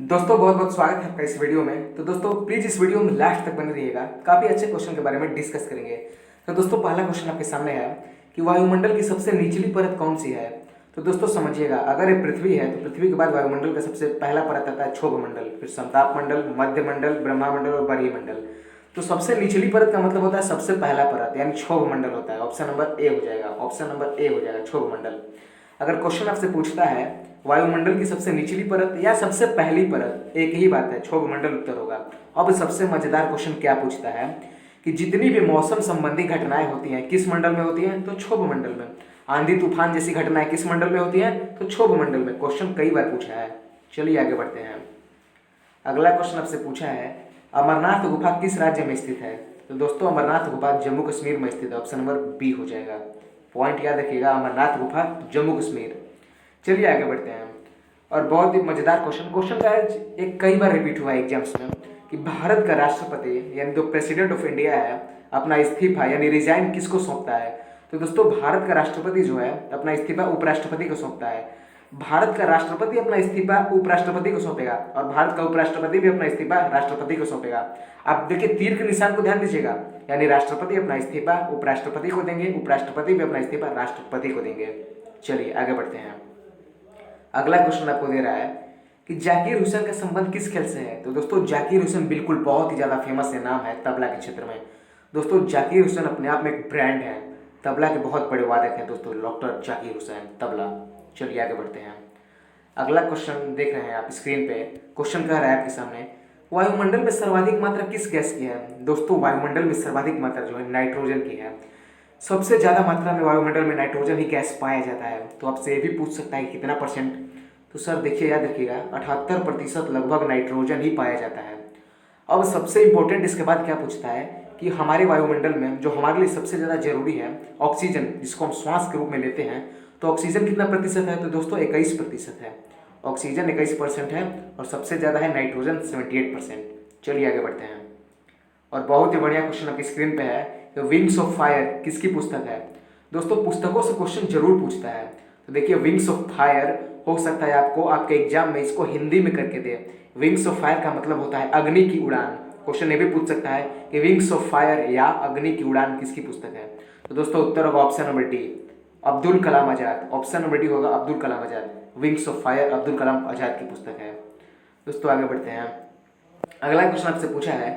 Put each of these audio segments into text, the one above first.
दोस्तों बहुत बहुत स्वागत है आपका इस वीडियो में। तो दोस्तों प्लीज़ इस वीडियो में लास्ट तक बने रहिएगा, काफ़ी अच्छे क्वेश्चन के बारे में डिस्कस करेंगे। तो दोस्तों पहला क्वेश्चन आपके सामने है कि वायुमंडल की सबसे निचली परत कौन सी है। तो दोस्तों समझिएगा, अगर ये पृथ्वी है तो पृथ्वी के बाद वायुमंडल का सबसे पहला परत आता है क्षोभ मंडल, फिर समताप मंडल, मध्य मंडल, ब्रह्मांडल और बरीय मंडल। तो सबसे निचली परत का मतलब होता है सबसे पहला परत, यानी क्षोभ मंडल होता है। ऑप्शन नंबर ए हो जाएगा, ऑप्शन नंबर ए हो जाएगा क्षोभ मंडल। अगर क्वेश्चन आपसे पूछता है वायुमंडल की सबसे निचली परत या सबसे पहली परत, एक ही बात है, क्षोभ मंडल उत्तर होगा। अब सबसे मजेदार क्वेश्चन क्या पूछता है कि जितनी भी मौसम संबंधी घटनाएं होती हैं किस मंडल में होती हैं, तो क्षोभ मंडल में। आंधी तूफान जैसी घटनाएं किस मंडल में होती हैं, तो क्षोभ मंडल में। क्वेश्चन कई बार पूछा है। चलिए आगे बढ़ते हैं। अगला क्वेश्चन आपसे पूछा है अमरनाथ गुफा किस राज्य में स्थित है। तो दोस्तों अमरनाथ गुफा जम्मू कश्मीर में स्थित है, ऑप्शन नंबर बी हो जाएगा। पॉइंट याद रखिएगा, अमरनाथ गुफा जम्मू कश्मीर। चलिए आगे बढ़ते हैं। और बहुत ही मजेदार क्वेश्चन का एक कई बार रिपीट हुआ है एग्जाम्स में कि भारत का राष्ट्रपति यानी जो प्रेसिडेंट ऑफ इंडिया है अपना इस्तीफा यानी रिजाइन किसको सौंपता है। तो दोस्तों भारत का राष्ट्रपति जो है अपना इस्तीफा उपराष्ट्रपति को सौंपता है। भारत का राष्ट्रपति अपना इस्तीफा उपराष्ट्रपति को सौंपेगा और भारत का उपराष्ट्रपति भी अपना इस्तीफा राष्ट्रपति को सौंपेगा। आप देखिए तीर के निशान को ध्यान दीजिएगा, यानी राष्ट्रपति अपना इस्तीफा उपराष्ट्रपति को देंगे, उपराष्ट्रपति भी अपना इस्तीफा राष्ट्रपति को देंगे। चलिए आगे बढ़ते हैं। अगला क्वेश्चन आपको दे रहा है कि जाकिर हुसैन का संबंध किस खेल से है। तो दोस्तों जाकिर हुसैन बिल्कुल बहुत ही ज़्यादा फेमस है, नाम है तबला के क्षेत्र में। दोस्तों जाकिर हुसैन अपने आप में एक ब्रांड है, तबला के बहुत बड़े वादक हैं दोस्तों, डॉक्टर जाकिर हुसैन तबला। चलिए आगे बढ़ते हैं। अगला क्वेश्चन देख रहे हैं आप स्क्रीन पे। क्वेश्चन कह रहा है आपके सामने वायुमंडल में सर्वाधिक मात्रा किस गैस की है। दोस्तों वायुमंडल में सर्वाधिक मात्रा जो है नाइट्रोजन की है। सबसे ज़्यादा मात्रा में वायुमंडल में नाइट्रोजन ही गैस पाया जाता है। तो आपसे ये भी पूछ सकता है कि कितना परसेंट। तो सर देखिए याद रखिएगा 78% लगभग नाइट्रोजन ही पाया जाता है। अब सबसे इंपॉर्टेंट इसके बाद क्या पूछता है कि हमारे वायुमंडल में जो हमारे लिए सबसे ज़्यादा जरूरी है ऑक्सीजन, जिसको हम श्वास के रूप में लेते हैं, तो ऑक्सीजन कितना प्रतिशत है। तो दोस्तों 21% है, ऑक्सीजन 21% है और सबसे ज़्यादा है नाइट्रोजन 78%। चलिए आगे बढ़ते हैं। और बहुत ही बढ़िया क्वेश्चन आपकी स्क्रीन पे है, विंग्स ऑफ फायर किसकी पुस्तक है। दोस्तों पुस्तकों से क्वेश्चन जरूर पूछता है। तो देखिए विंग्स ऑफ फायर हो सकता है आपको आपके एग्जाम में इसको हिंदी में करके दे। विंग्स ऑफ फायर का मतलब होता है अग्नि की उड़ान। क्वेश्चन ये भी पूछ सकता है कि विंग्स ऑफ फायर या अग्नि की उड़ान किसकी पुस्तक है। तो दोस्तों उत्तर होगा option number D, Abdul Kalam Azad. Option number D होगा Abdul Kalam Azad. Wings of fire Abdul Kalam Azad की पुस्तक है। दोस्तों आगे बढ़ते हैं। अगला क्वेश्चन आपसे पूछा है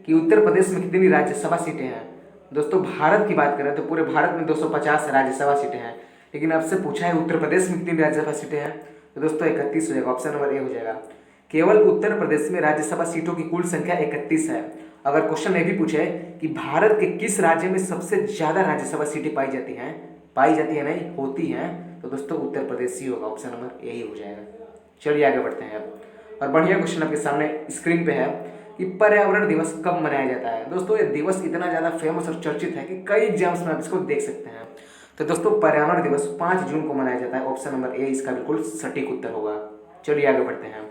कि उत्तर प्रदेश में कितनी राज्यसभा सीटें हैं। दोस्तों भारत की बात करें तो पूरे भारत में 250 राज्यसभा सीटें हैं, लेकिन आपसे पूछा है उत्तर प्रदेश में कितनी राज्यसभा सीटें हैं। तो दोस्तों 31 हो जाएगा, ऑप्शन नंबर ए हो जाएगा। केवल उत्तर प्रदेश में राज्यसभा सीटों की कुल संख्या 31 है। अगर क्वेश्चन ये भी पूछे कि भारत के किस राज्य में सबसे ज्यादा राज्यसभा सीटें पाई जाती है नहीं होती हैं, तो दोस्तों उत्तर प्रदेश ही होगा, ऑप्शन नंबर ए ही हो जाएगा। चलिए आगे बढ़ते हैं अब। और बढ़िया क्वेश्चन आपके सामने स्क्रीन पे है कि पर्यावरण दिवस कब मनाया जाता है। दोस्तों ये दिवस इतना ज़्यादा फेमस और चर्चित है कि कई एग्जाम्स में आप इसको देख सकते हैं। तो दोस्तों पर्यावरण दिवस 5 जून को मनाया जाता है, ऑप्शन नंबर ए इसका बिल्कुल सटीक उत्तर होगा। चलिए आगे बढ़ते हैं।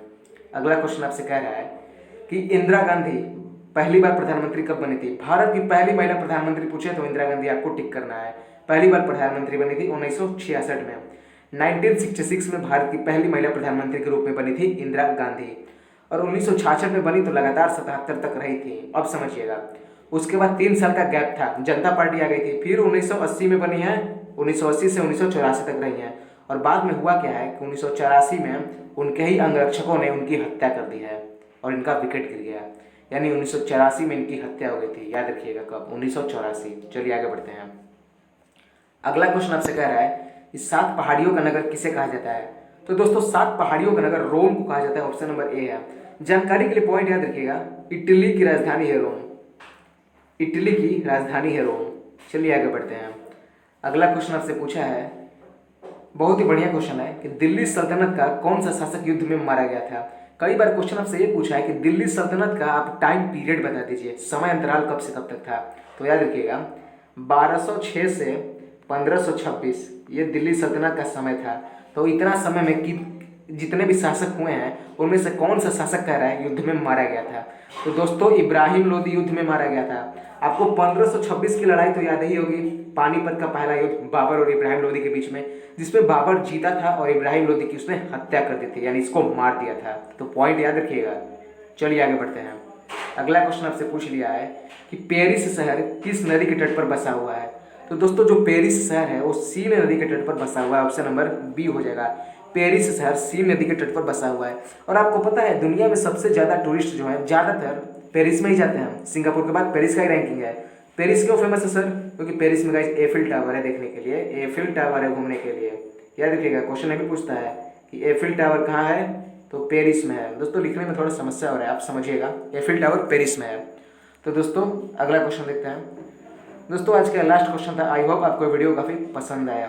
अगला क्वेश्चन आपसे कह रहा है कि इंदिरा गांधी पहली बार प्रधानमंत्री कब बनी थी। भारत की पहली महिला प्रधानमंत्री पूछे तो इंदिरा गांधी आपको टिक करना है। पहली बार प्रधानमंत्री बनी थी 1966 में। 1966 में भारत की पहली महिला प्रधानमंत्री के रूप में बनी थी इंदिरा गांधी, और 1966 में बनी तो लगातार 77 तक रही थी। अब समझिएगा उसके बाद 3 साल का गैप था, जनता पार्टी आ गई थी, फिर 1980 में बनी है, 1980 से 1984 तक रही है। और बाद में हुआ क्या है कि 1984 में उनके ही अंगरक्षकों ने उनकी हत्या कर दी है और इनका विकेट गिर गया, यानी 1984 में इनकी हत्या हो गई थी। याद रखिएगा कब, 1984। चलिए आगे बढ़ते हैं। अगला क्वेश्चन आपसे कह रहा है कि 7 पहाड़ियों का नगर किसे कहा जाता है। तो दोस्तों 7 पहाड़ियों का नगर रोम को कहा जाता है, ऑप्शन नंबर ए है। जानकारी के लिए पॉइंट याद रखिएगा, इटली की राजधानी है रोम, इटली की राजधानी है रोम। चलिए आगे बढ़ते हैं। अगला क्वेश्चन आपसे पूछा है, बहुत ही बढ़िया क्वेश्चन है कि दिल्ली सल्तनत का कौन सा शासक युद्ध में मारा गया था। कई बार क्वेश्चन आपसे ये पूछा है कि दिल्ली सल्तनत का आप टाइम पीरियड बता दीजिए, समय अंतराल कब से कब तक था। तो याद रखिएगा 1206 से 1526 ये दिल्ली सल्तनत का समय था। तो इतना समय में जितने भी शासक हुए हैं उनमें से कौन सा शासक कह रहा है युद्ध में मारा गया था? तो दोस्तों इब्राहिम लोदी युद्ध में मारा गया था। आपको 1526 की लड़ाई तो याद ही होगी, पानीपत का पहला युद्ध बाबर और इब्राहिम लोदी के बीच में, जिसमें बाबर जीता था और इब्राहिम लोदी की उसने हत्या कर दी थी, यानी इसको मार दिया था। तो पॉइंट याद रखिएगा। चलिए आगे बढ़ते हैं। अगला क्वेश्चन आपसे पूछ लिया है कि पेरिस शहर किस नदी के तट पर बसा हुआ है? तो दोस्तों जो पेरिस शहर है वो सीन नदी के तट पर बसा हुआ है। ऑप्शन नंबर बी हो जाएगा। पेरिस शहर सीन नदी के तट पर बसा हुआ है। और आपको पता है दुनिया में सबसे ज़्यादा टूरिस्ट जो है ज़्यादातर पेरिस में ही जाते हैं। सिंगापुर के बाद पेरिस का ही रैंकिंग है। पेरिस क्यों फेमस है सर? क्योंकि पेरिस में गाइस एफिल टावर है देखने के लिए, एफिल टावर है घूमने के लिए। याद रखिएगा, क्वेश्चन अभी पूछता है कि एफिल टावर कहाँ है, तो पेरिस में है। दोस्तों लिखने में थोड़ा समस्या हो रहा है, आप समझिएगा, एफिल टावर पेरिस में है। तो दोस्तों अगला क्वेश्चन देखते हैं। दोस्तों आज का लास्ट क्वेश्चन था। आई होप आपको वीडियो काफ़ी पसंद आया।